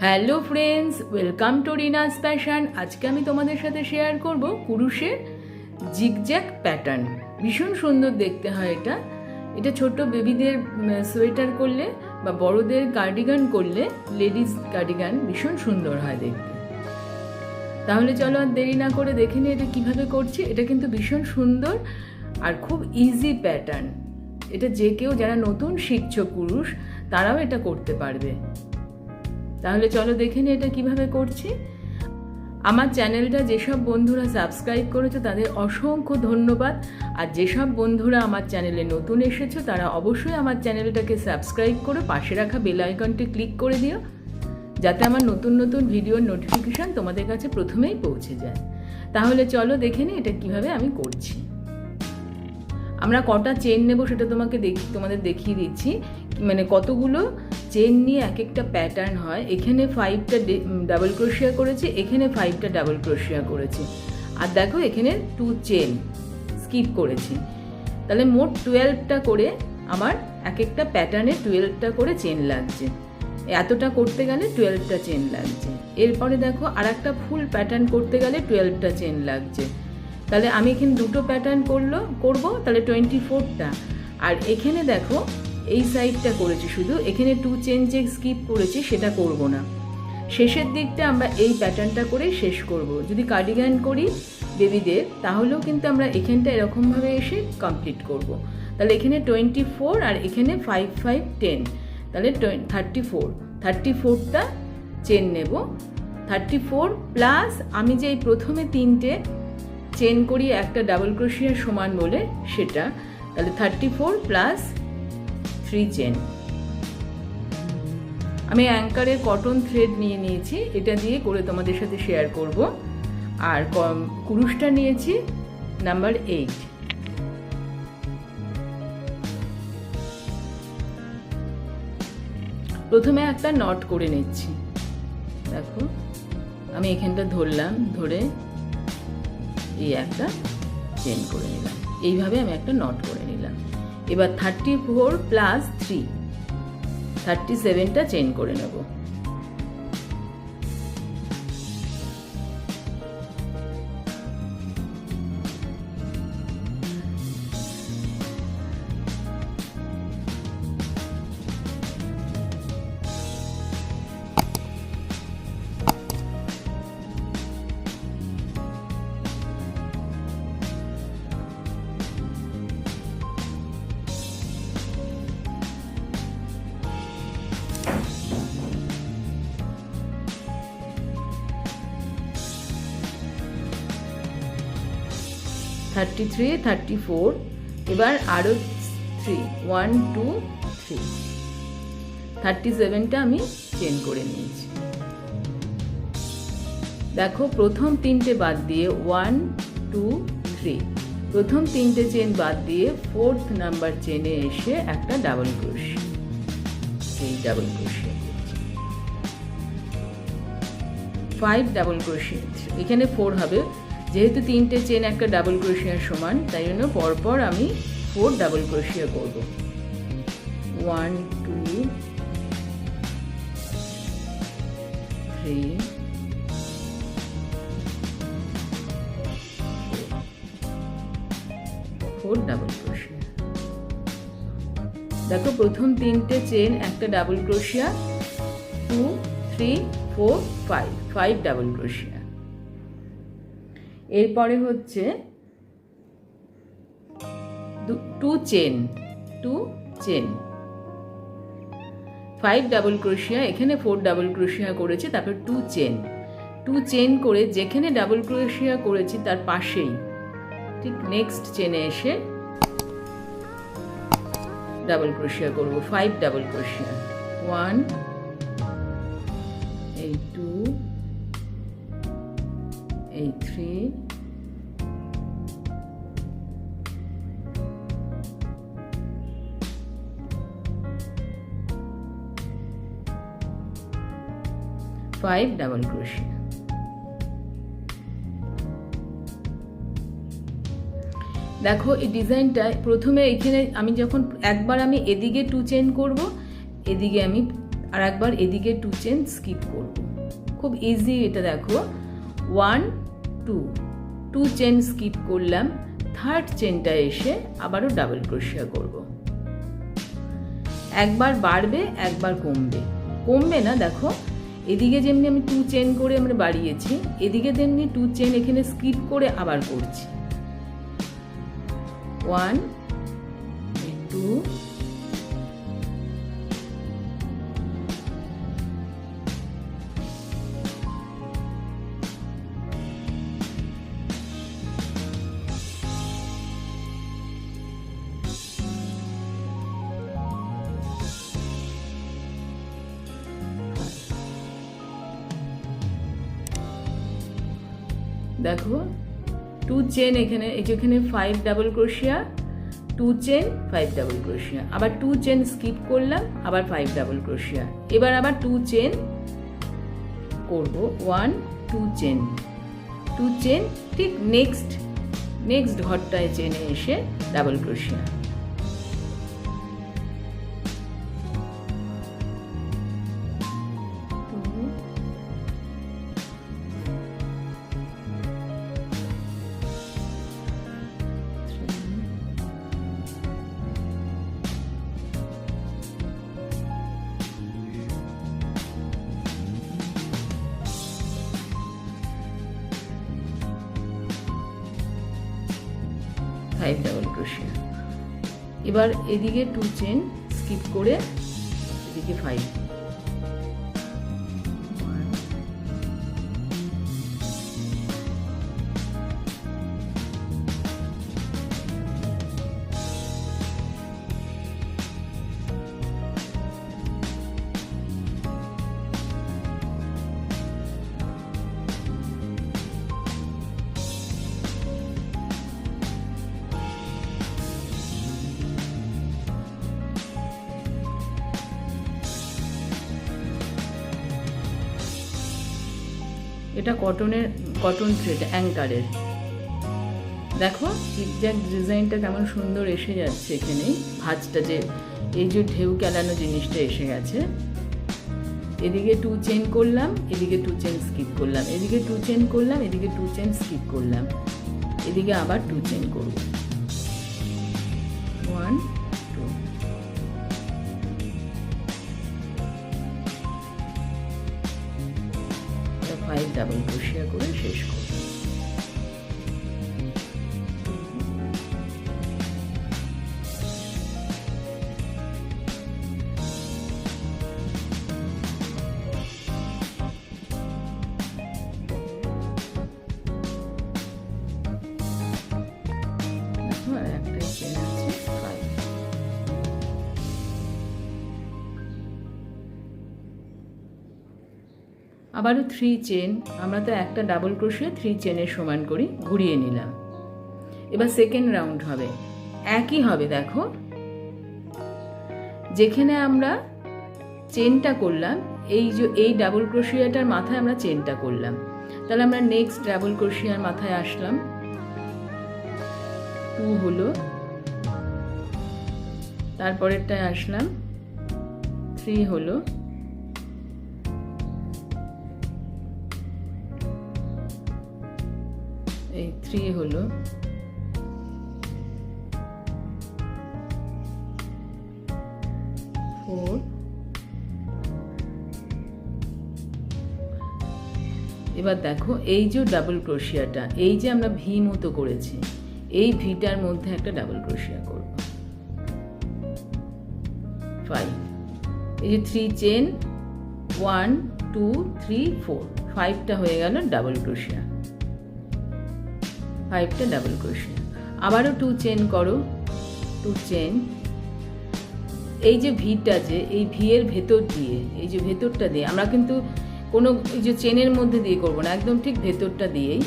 Hello friends, welcome to Rina's fashion. আজকে আমি তোমাদের সাথে শেয়ার করব কুরুশের জিগজ্যাগ প্যাটার্ন। ভীষণ সুন্দর দেখতে হয় এটা। এটা ছোট বেবিদের সোয়েটার করলে বা বড়দের কার্ডিগান করলে, লেডিস কার্ডিগান ভীষণ সুন্দর হয় দেখতে। তাহলে চলো আর দেরি না করে দেখে নিই এটা কীভাবে করছি। এটা কিন্তু ভীষণ সুন্দর আর খুব ইজি প্যাটার্ন। এটা যে কেউ যারা নতুন শিখছো কুরুশ তারাও এটা করতে পারবে। তাহলে চলো দেখে নিই এটা কিভাবে করছি। আমার চ্যানেলটা যেসব বন্ধুরা সাবস্ক্রাইব করেছো তাদের অসংখ্য ধন্যবাদ। আর যেসব বন্ধুরা আমার চ্যানেলে নতুন এসেছো তারা অবশ্যই আমার চ্যানেলটাকে সাবস্ক্রাইব করে পাশে রাখা বেল আইকনটি ক্লিক করে দিও, যাতে আমার নতুন নতুন ভিডিওর নোটিফিকেশান তোমাদের কাছে প্রথমেই পৌঁছে যায়। তাহলে চলো দেখে নিই এটা কিভাবে আমি করছি। আমরা কটা চেন নেব সেটা তোমাদের দেখিয়ে দিচ্ছি। মানে কতগুলো চেন নিয়ে এক একটা প্যাটার্ন হয়। এখানে 5টা ডাবল ক্রোশিয়া করেছি, এখানে 5টা ডাবল ক্রোশিয়া করেছি, আর দেখো এখানে 2 চেন স্কিপ করেছি। তাহলে মোট 12টা করে আমার এক একটা প্যাটার্নে 12টা করে চেন লাগছে। এতটা করতে গেলে 12টা চেন লাগছে। এরপরে দেখো আর একটা ফুল প্যাটার্ন করতে গেলে 12টা চেন লাগছে। তাহলে আমি এখানে দুটো প্যাটার্ন করবো, তাহলে 24টা। আর এখানে দেখো এই সাইডটা করেছি শুধু, এখানে 2 চেন যে স্কিপ করেছি সেটা করব না। শেষের দিকটা আমরা এই প্যাটার্নটা করে শেষ করব। যদি কার্ডিগান করি বেবিদের তাহলেও কিন্তু আমরা এখানটা এরকমভাবে এসে কমপ্লিট করব। তাহলে এখানে 24 আর এখানে 5 5 10, তাহলে 34টা চেন নেব। 34 প্লাস আমি যে প্রথমে 3টে চেন করি একটা ডাবল ক্রোশিয়ার সমান বলে সেটা, তাহলে 34 প্লাস 3 চেন। আমি অ্যাঙ্কারের কটন থ্রেড নিয়ে নিয়েছি, এটা দিয়ে করে তোমাদের সাথে শেয়ার করব। আর কুরুশটা নিয়েছি নাম্বার 8। প্রথমে একটা নট করে নিচ্ছি। দেখো আমি এখানটা ধরলাম, ধরে এই একটা চেন করে নিলাম। এইভাবে আমি একটা নট করে নিলাম। এবার 34 প্লাস 3 37টা চেন করে নেব। থার্টি 34, এবার আরও 3 1 2 3 37টা আমি চেন করে নিয়েছি। দেখো প্রথম 3টে বাদ দিয়ে 1 2 3, প্রথম 3টে চেন বাদ দিয়ে 4th নাম্বার চেনে এসে একটা ডাবল ক্রোশিয়া, এই ডাবল ক্রোশিয়া করছি। 5 ডাবল ক্রোশিয়া, এখানে 4 হবে, যেহেতু 3টে চেন একটা ডাবল ক্রোশিয়ার সমান তাই জন্য পরপর আমি 4 ডাবল ক্রোশিয়া করব। 1 2 3 4 ডাবল ক্রোশিয়া। দেখো প্রথম 3টে চেন একটা ডাবল ক্রোশিয়া, 2 3 4 5 ডাবল ক্রোশিয়া। এরপরে হচ্ছে 2 চেন 5 ডাবল ক্রোশিয়া, এখানে 4 ডাবল ক্রোশিয়া করেছি, তারপর 2 চেন করে যেখানে ডাবল ক্রোশিয়া করেছি তার পাশেই ঠিক নেক্সট চেনে এসে ডাবল ক্রোশিয়া করব। 5 ডাবল ক্রোশিয়া, 1 এই 2 এই 3 5 ডাবল ক্রোশিয়া। দেখো এই ডিজাইনটা প্রথমে এখানে আমি যখন একবার আমি এদিকে 2 চেন করব, এদিকে আমি আর একবার এদিকে 2 চেন স্কিপ করব। খুব ইজি এটা, দেখো 1 2 চেন স্কিপ করলাম, থার্ড চেনটা এসে আবারও ডাবল ক্রোশিয়া করব। একবার বাড়বে একবার কমবে না, দেখো এদিকে যেমনি আমি 2 চেন করে আমরা বাড়িয়েছি, এদিকে তেমনি 2 চেন এখানে স্কিপ করে আবার করছি। 1 2 দেখো 2 চেন এখানে, এখানে 5 ডাবল ক্রোশিয়া, 2 চেন 5 ডাবল ক্রোশিয়া, আবার 2 চেন স্কিপ করলাম, আবার 5 ডাবল ক্রোশিয়া, এবার আবার 2 চেন করব, 1 2 চেন ঠিক নেক্সট ঘরটায় চেনে এসে ডাবল ক্রোশিয়া। ডাবল ক্রোশিয়া, এবার এদিকে 2 চেন স্কিপ করে এদিকে 5, এটা কটন থ্রেড অ্যাঙ্কারের। দেখো জিগজ্যাগ ডিজাইনটা কেমন সুন্দর এসে যাচ্ছে, এখানে ভাঁজটা যে এই যে ঢেউ কেলানো জিনিসটা এসে গেছে। এদিকে 2 চেন করলাম, এদিকে 2 চেন স্কিপ করলাম, এদিকে 2 চেন করলাম, এদিকে 2 চেন স্কিপ করলাম, এদিকে আবার 2 চেন করব, 1 2 5 ডাবল ক্রোশিয়া করে শেষ করব। একটাই চেন আছে 5, আবারও 3 চেন, আমরা তো একটা ডাবল ক্রোশিয়া 3 চেনের সমান করি, ঘুরিয়ে নিলাম। এবার সেকেন্ড রাউন্ড হবে, একই হবে। দেখো যেখানে আমরা চেনটা করলাম, এই ডাবল ক্রোশিয়াটার মাথায় আমরা চেনটা করলাম, তাহলে আমরা নেক্সট ডাবল ক্রোশিয়ার মাথায় আসলাম, 2 হলো, তারপরেরটায় আসলাম, 3 হলো, এই 3 হলো, 4, এবার দেখো এই যে ডাবল ক্রোশিয়াটা, এই যে আমরা ভি মতো করেছি, এই ভিটার মধ্যে একটা ডাবল ক্রোশিয়া করব, 5, এই যে 3 চেন 1 2 3 4, 5টা হয়ে গেল ডাবল ক্রোশিয়া, 5টা ডাবল ক্রোশিয়া। আবারও 2 চেন করো, 2 চেন, এই যে ভিটা, যে এই ভি এর ভেতর দিয়ে, এই যে ভেতরটা দিয়ে আমরা কিন্তু কোনো এই যে চেনের মধ্যে দিয়ে করবো না, একদম ঠিক ভেতরটা দিয়েই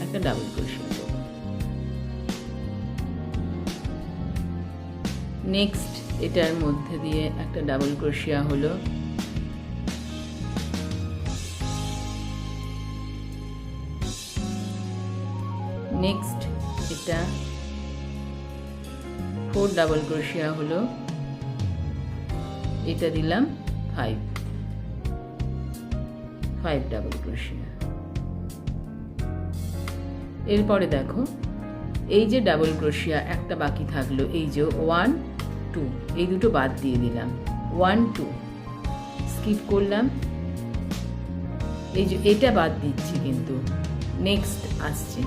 একটা ডাবল ক্রোশিয়া করব। নেক্সট এটার মধ্যে দিয়ে একটা ডাবল ক্রোশিয়া হলো, নেক্সট এটা 4 ডাবল ক্রোশিয়া হলো, এটা দিলাম 5, 5 ডাবল ক্রোশিয়া। এরপরে দেখো এই যে ডাবল ক্রোশিয়া একটা বাকি থাকলো, এই যে 1 2, এই দুটো বাদ দিয়ে দিলাম, 1 2 স্কিপ করলাম, এই যে এটা বাদ দিচ্ছি, কিন্তু নেক্সট আসছে।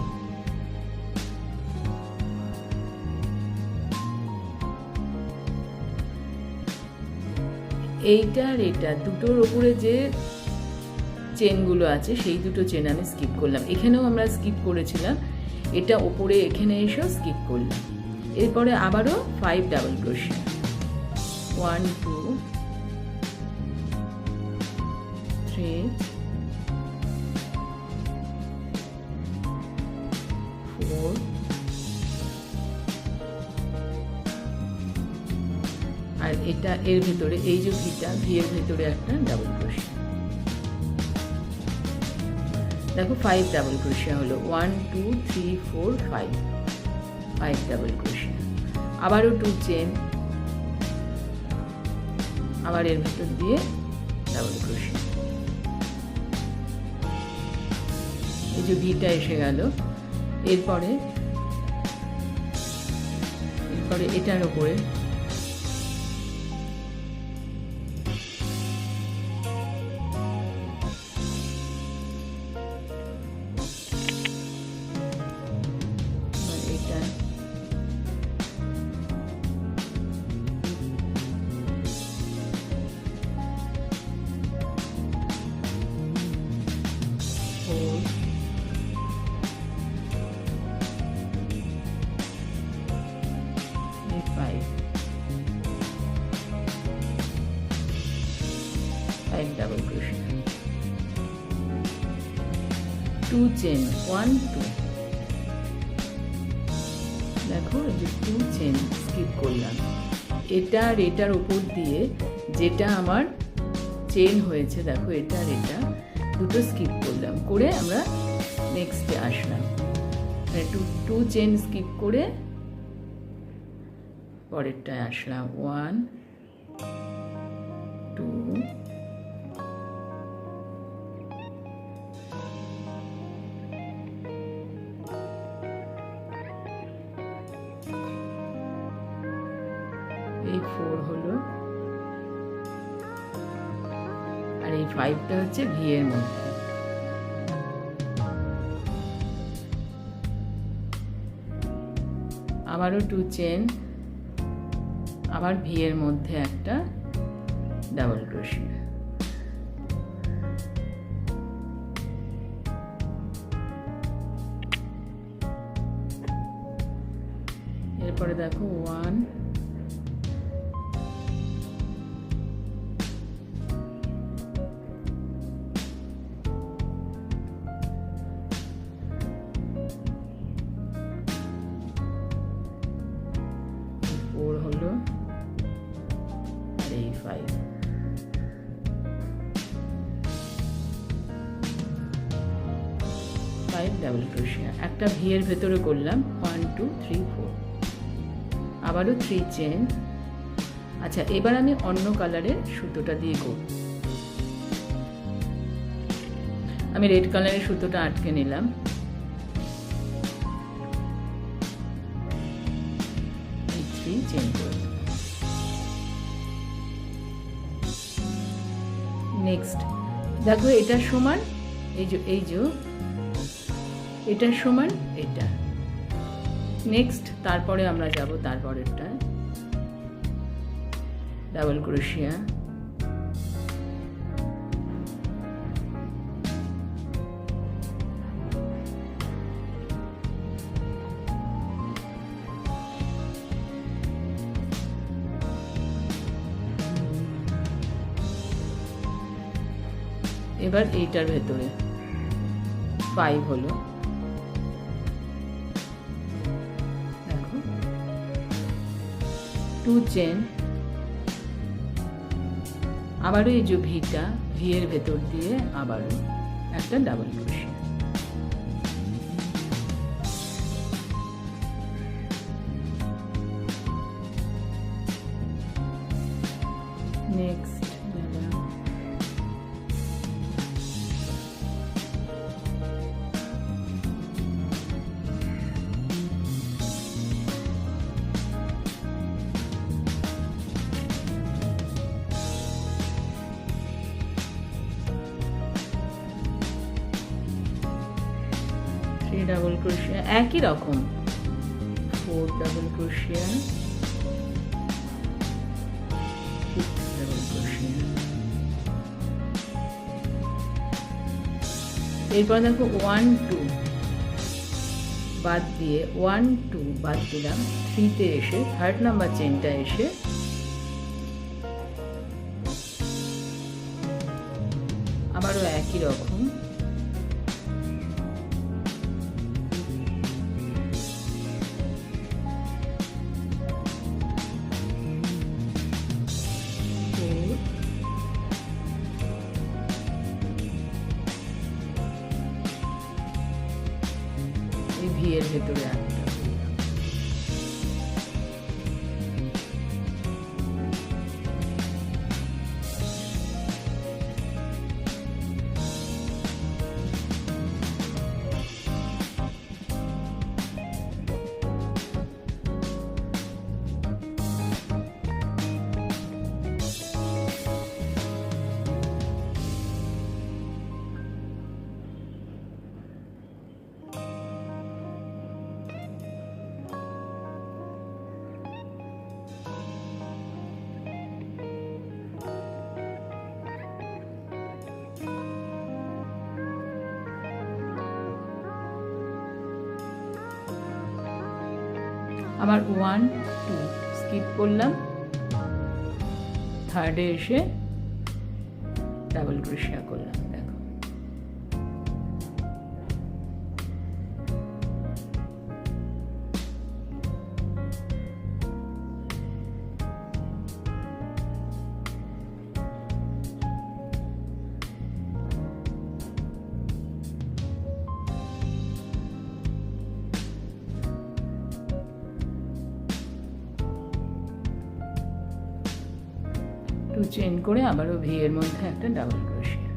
এইটা আর এটা দুটোর ওপরে যে চেনগুলো আছে সেই দুটো চেন আমি স্কিপ করলাম, এখানেও আমরা স্কিপ করেছিলাম, এটা ওপরে এখানে এসেও স্কিপ করলাম। এরপরে আবারও 5 ডাবল ক্রোশিয়া, 1 2 3 4 আর এটা এর ভিতরে এই যে ভিটা, ভি এর ভিতরে একটা ডাবল ক্রোশিয়া। দেখো 5 ডাবল ক্রোশিয়া হলো, 1 2 3 4 5 ডাবল ক্রোশিয়া। আবারও 2 চেন, আবার এর ভিতর দিয়ে ডাবল ক্রোশিয়া, এই যে ভিটা এসে গেল। এরপরে এটার উপরে এটা ডাবল ক্রোশিয়া, 2 চেন, 1 2, দেখো এই যে 2 চেন স্কিপ করলাম, এটা আর এটার উপর দিয়ে যেটা আমার চেন হয়েছে, দেখো এটা আর এটা দুটো স্কিপ করলাম, করে আমরা নেক্সটে আসলাম, 2 চেন স্কিপ করে পরেরটায় আসলাম, 1 2 এই 4 হলো, আর এই 5টা হচ্ছে ভি এর মধ্যে। আবারও 2 চেন, আবার ভি এর মধ্যে একটা ডাবল ক্রোশিয়া। এরপরে দেখো 1 4 হলো, আর এই 5, ডাবল ক্রোশিয়া, একটা ভি এর ভেতরে করলাম, 1 2 3 4, আবারও 3 চেন। আচ্ছা, এবার আমি অন্য কালারের সুতোটা দিয়ে করব, আমি রেড কালারের সুতোটা আটকে নিলাম, এই 3 চেন করব। নেক্সট দেখো এটার সমান, এই যে এটার সমান এটা, নেক্সট তারপরে আমরা যাব তারপরেরটা, ডাবল ক্রোশিয়া, এবার এইটার ভেতরে 5 হলো, দেখো 2 চেন, আবারও এই যে ভিটা, ভি এর ভেতর দিয়ে আবারও একটা ডাবল ক্রোশিয়া। নেক্সট ডাবল ক্রোশিয়া একই রকম, 4 ডাবল ক্রোশিয়া, 6 ডাবল ক্রোশিয়া। এরপর দেখো 1 2 বাদ দিয়ে 1 2 বাদ দিলাম, 3তে এসে থার্ড নাম্বার চেনটা এসে আবারও একই রকম এই ভি এর ভেতরে একটা, আবার 1 2 স্কিপ করলাম, থার্ডে এসে ডাবল ক্রোশিয়া করলাম। দেখো চেন করে আবারও ভি এর মধ্যে একটা ডাবল ক্রোশিয়া।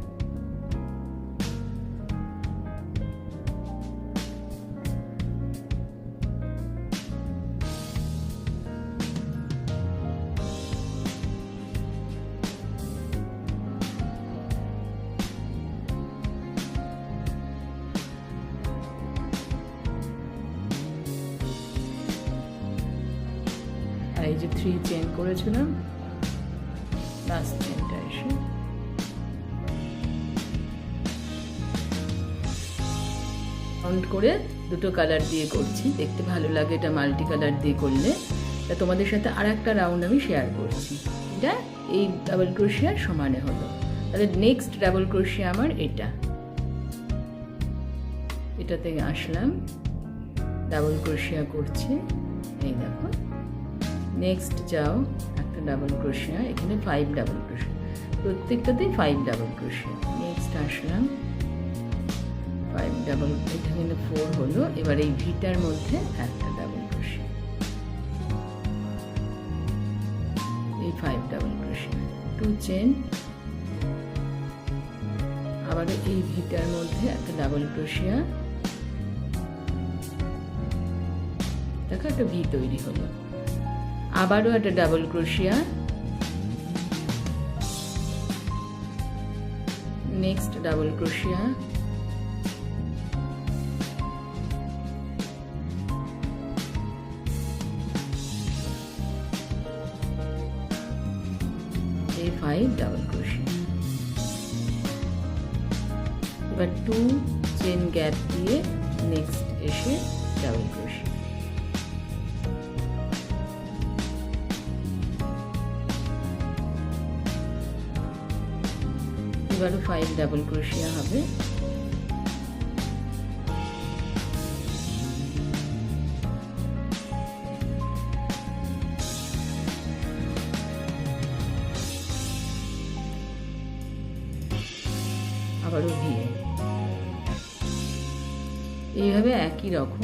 আর এই যে 3 চেন করেছিলাম, লাস্ট চেনটা এসে কাউন্ট করে দুটো কালার দিয়ে করছি, দেখতে ভালো লাগে এটা মাল্টি কালার দিয়ে করলে। তা তোমাদের সাথে আর একটা রাউন্ড আমি শেয়ার করছি, এটা এই ডাবল ক্রোশিয়ার সমানে হলো। তাহলে নেক্সট ডাবল ক্রোশিয়া আমার এটা থেকে আসলাম, ডাবল ক্রোশিয়া করছি, এই দেখো নেক্সট যাও একটা ডাবল ক্রোশিয়া, এখানে 5 ডাবল ক্রোশিয়া, প্রত্যেকটাতেই 5 ডাবল ক্রোশিয়া। নেক্সট আসলাম 5 ডাবল, এখানে 4 হলো। এবার এই ভিটার মধ্যে একটা ডাবল ক্রোশিয়া, এই 5 ডাবল ক্রোশিয়া, 2 চেন, আবার এই ভিটার মধ্যে একটা ডাবল ক্রোশিয়া, দেখো একটা ভি তৈরি হলো। আবারও একটা ডাবল ক্রোশিয়া, নেক্সট ডাবল ক্রোশিয়া, এই 5 ডাবল ক্রোশিয়া। এবার 2 চেন গ্যাপ দিয়ে নেক্সট এসে ডাবল ক্রোশিয়া। এবারও 5 ডাবল ক্রোশিয়া হবে। আবারও ভিয়ে, এইভাবে একই রকম।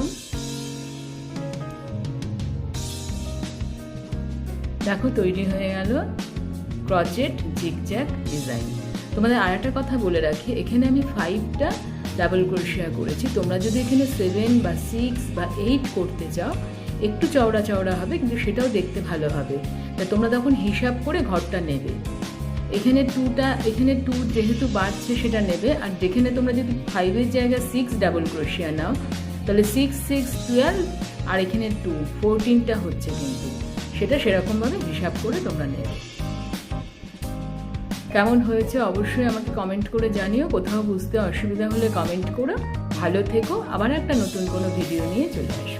দেখো তৈরি হয়ে গেল ক্রচেট জিগজ্যাগ ডিজাইন। তোমাদের আর একটা কথা বলে রাখি, এখানে আমি 5টা ডাবল ক্রোশিয়া করেছি। তোমরা যদি এখানে 7 বা 6 বা 8 করতে চাও, একটু চওড়া চওড়া হবে, কিন্তু সেটাও দেখতে ভালো হবে। তা তোমরা তখন হিসাব করে ঘরটা নেবে। এখানে 2 যেহেতু বাড়ছে সেটা নেবে। আর যেখানে তোমরা যদি 5-এর জায়গায় 6 ডাবল ক্রোশিয়া নাও, তাহলে 6 6 12 আর এখানে 2 14টা হচ্ছে, কিন্তু সেটা সেরকমভাবে হিসাব করে তোমরা নেবে। কেমন হয়েছে অবশ্যই আমাকে কমেন্ট করে জানিও। কোথাও বুঝতে অসুবিধা হলে কমেন্ট করো। ভালো থেকো। আবার একটা নতুন কোনো ভিডিও নিয়ে চলে আসবো।